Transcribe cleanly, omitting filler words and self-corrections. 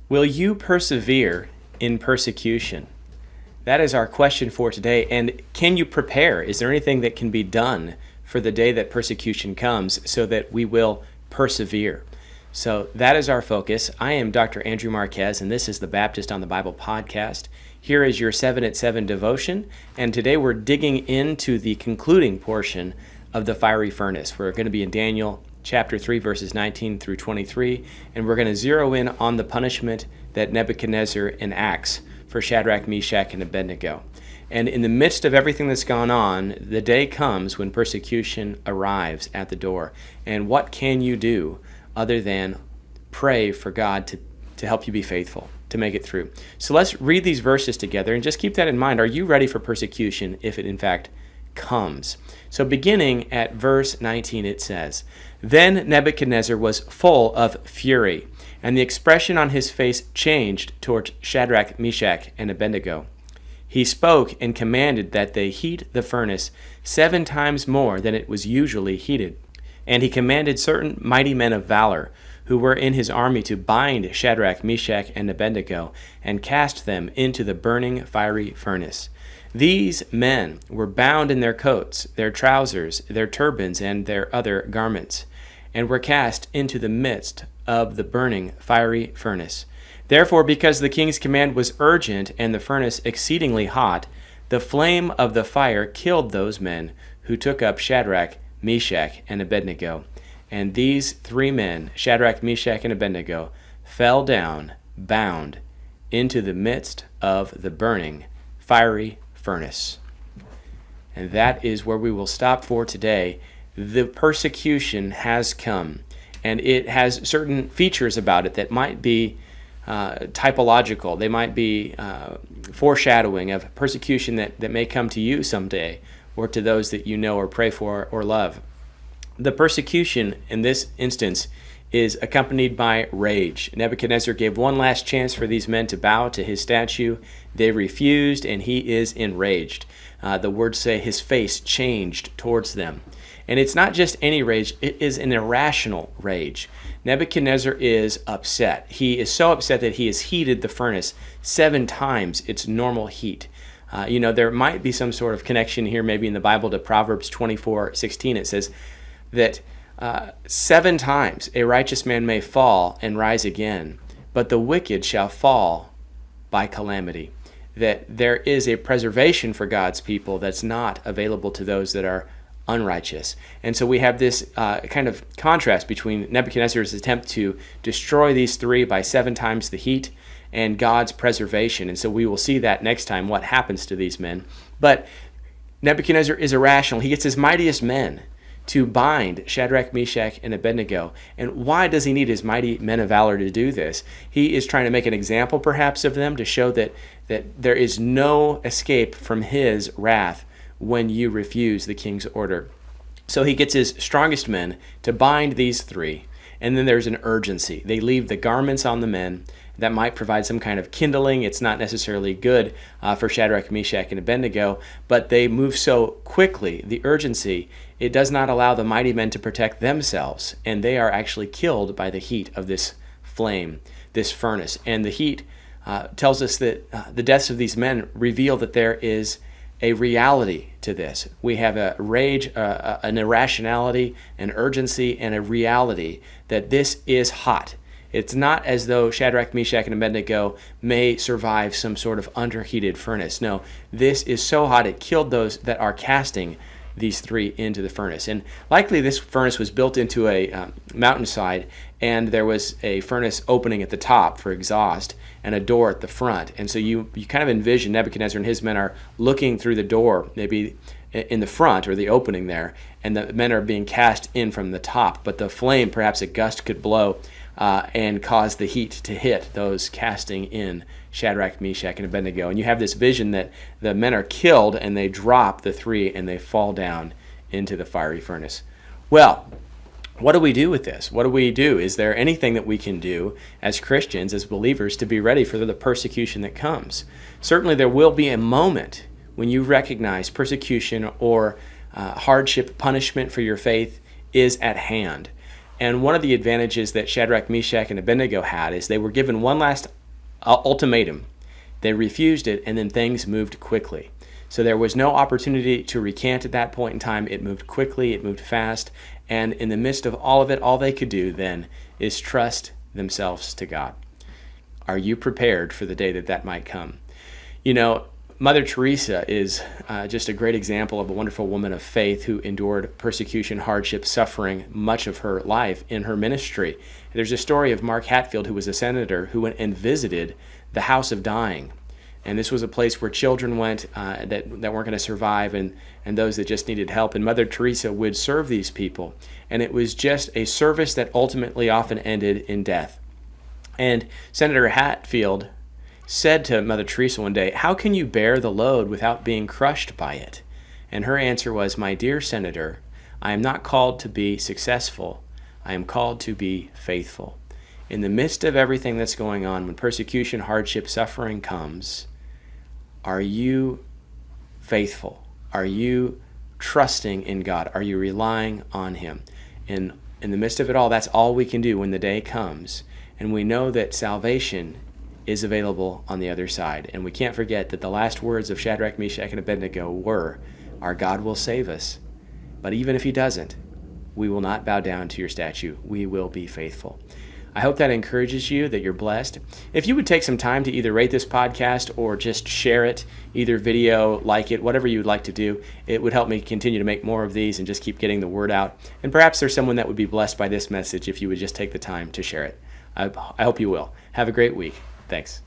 Will you persevere in persecution? That is our question for today. And can you prepare? Is there anything that can be done for the day that persecution comes so that we will persevere? So that is our focus. I am Dr. Andrew Marquez, and this is the Baptist on the Bible podcast. Here is your 7 at 7 devotion, and today we're digging into the concluding portion of the fiery furnace. We're going to be in Daniel chapter 3, verses 19 through 23, and we're going to zero in on the punishment that Nebuchadnezzar enacts for Shadrach, Meshach, and Abednego. And in the midst of everything that's gone on, the day comes when persecution arrives at the door. And what can you do other than pray for God to help you be faithful, to make it through? So let's read these verses together and just keep that in mind. Are you ready for persecution if it in fact comes? So beginning at verse 19, it says, "Then Nebuchadnezzar was full of fury, and the expression on his face changed toward Shadrach, Meshach, and Abednego. He spoke and commanded that they heat the furnace 7 times more than it was usually heated. And he commanded certain mighty men of valor who were in his army to bind Shadrach, Meshach, and Abednego and cast them into the burning fiery furnace. These men were bound in their coats, their trousers, their turbans, and their other garments, and were cast into the midst of the burning fiery furnace. Therefore, because the king's command was urgent and the furnace exceedingly hot, the flame of the fire killed those men who took up Shadrach, Meshach, and Abednego. And these 3 men, Shadrach, Meshach, and Abednego, fell down, bound, into the midst of the burning fiery furnace." And that is where we will stop for today. The persecution has come, and it has certain features about it that might be typological. They might be foreshadowing of persecution that may come to you someday, or to those that you know or pray for or love. The persecution in this instance is accompanied by rage. Nebuchadnezzar gave one last chance for these men to bow to his statue. They refused, and he is enraged. The words say his face changed towards them. And it's not just any rage, it is an irrational rage. Nebuchadnezzar is upset. He is so upset that he has heated the furnace 7 times its normal heat. There might be some sort of connection here, maybe in the Bible, to Proverbs 24:16. It says that 7 times a righteous man may fall and rise again, but the wicked shall fall by calamity. That there is a preservation for God's people that's not available to those that are unrighteous. And so we have this kind of contrast between Nebuchadnezzar's attempt to destroy these 3 by 7 times the heat and God's preservation. And so we will see that next time, what happens to these men. But Nebuchadnezzar is irrational. He gets his mightiest men to bind Shadrach, Meshach, and Abednego. And why does he need his mighty men of valor to do this? He is trying to make an example perhaps of them, to show that there is no escape from his wrath when you refuse the king's order. So he gets his strongest men to bind these 3, and then there's an urgency. They leave the garments on the men. That might provide some kind of kindling. It's not necessarily good for Shadrach, Meshach, and Abednego, but they move so quickly, the urgency, it does not allow the mighty men to protect themselves, and they are actually killed by the heat of this flame, this furnace. And the heat tells us that the deaths of these men reveal that there is a reality to this. We have a rage, an irrationality, an urgency, and a reality that this is hot. It's not as though Shadrach, Meshach, and Abednego may survive some sort of underheated furnace. No, this is so hot it killed those that are casting these 3 into the furnace. And likely this furnace was built into a mountainside, and there was a furnace opening at the top for exhaust and a door at the front. And so you kind of envision Nebuchadnezzar and his men are looking through the door, maybe in the front or the opening there, and the men are being cast in from the top. But the flame, perhaps a gust could blow and cause the heat to hit those casting in Shadrach, Meshach, and Abednego. And you have this vision that the men are killed and they drop the 3 and they fall down into the fiery furnace. Well, what do we do with this? What do we do? Is there anything that we can do as Christians, as believers, to be ready for the persecution that comes? Certainly there will be a moment when you recognize persecution or hardship, punishment for your faith is at hand. And one of the advantages that Shadrach, Meshach, and Abednego had is they were given one last ultimatum. They refused it, and then things moved quickly. So there was no opportunity to recant at that point in time. It moved quickly, it moved fast, and in the midst of all of it, all they could do then is trust themselves to God. Are you prepared for the day that that might come? You know, Mother Teresa is just a great example of a wonderful woman of faith who endured persecution, hardship, suffering much of her life in her ministry. There's a story of Mark Hatfield, who was a senator, who went and visited the House of Dying. And this was a place where children went that weren't going to survive, and those that just needed help. And Mother Teresa would serve these people. And it was just a service that ultimately often ended in death. And Senator Hatfield said to Mother Teresa one day, "How can you bear the load without being crushed by it?" And her answer was, "My dear Senator, I am not called to be successful. I am called to be faithful." In the midst of everything that's going on, when persecution, hardship, suffering comes, are you faithful? Are you trusting in God? Are you relying on Him? In the midst of it all, that's all we can do when the day comes. And we know that salvation is available on the other side. And we can't forget that the last words of Shadrach, Meshach, and Abednego were, "Our God will save us. But even if He doesn't, we will not bow down to your statue. We will be faithful." I hope that encourages you, that you're blessed. If you would take some time to either rate this podcast or just share it, either video, like it, whatever you would like to do, it would help me continue to make more of these and just keep getting the word out. And perhaps there's someone that would be blessed by this message if you would just take the time to share it. I hope you will. Have a great week. Thanks.